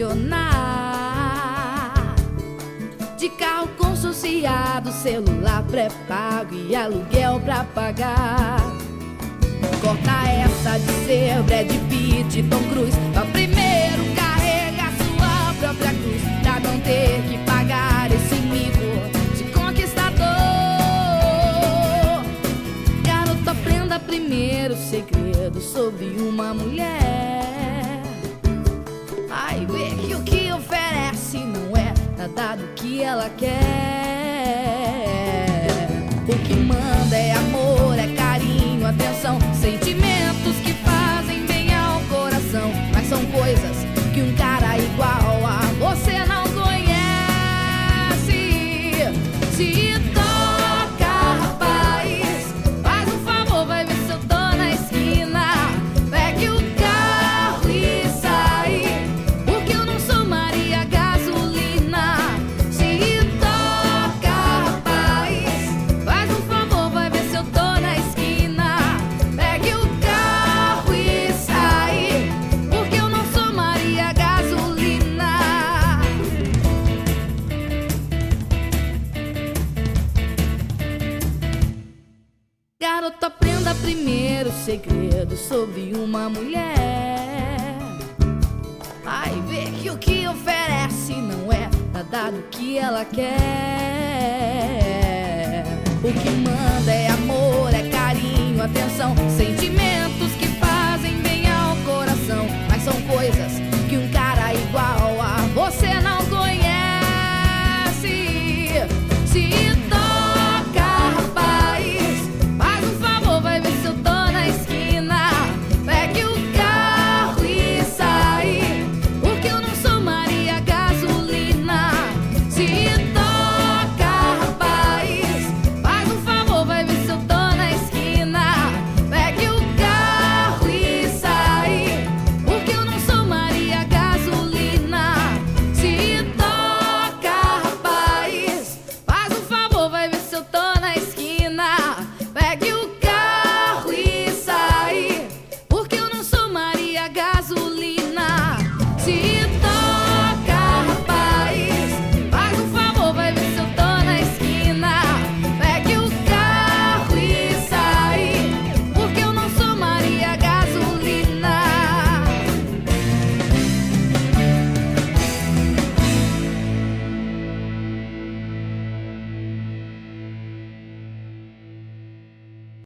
funcionar. De carro consorciado, celular pré-pago e aluguel pra pagar. Corta essa de ser Brad Pitt, Tom Cruise, pra primeiro carregar sua própria cruz, pra não ter que pagar esse mico de conquistador. Garoto, aprenda primeiro o segredo sobre uma mulher. Vai ver que o que oferece não é nada do que ela quer. O que manda é amor, é carinho, atenção, sentimentos que fazem bem ao coração. Mas são coisas que um cara igual a você não conhece. Se toca, rapaz, faz um favor, vai ver se eu tô na esquina. Pegue o carro e sai, porque eu não sou Maria Gasolina. Se toca, rapaz, faz um favor, vai ver se eu tô na esquina. Pegue o carro e sai, porque eu não sou Maria Gasolina. Garoto, aprenda primeiro o segredo sobre uma mulher. Vai ver que o que oferece não é nada do que ela quer. O que manda é amor, é carinho, atenção, sentimentos que fazem bem ao coração. Mas são coisas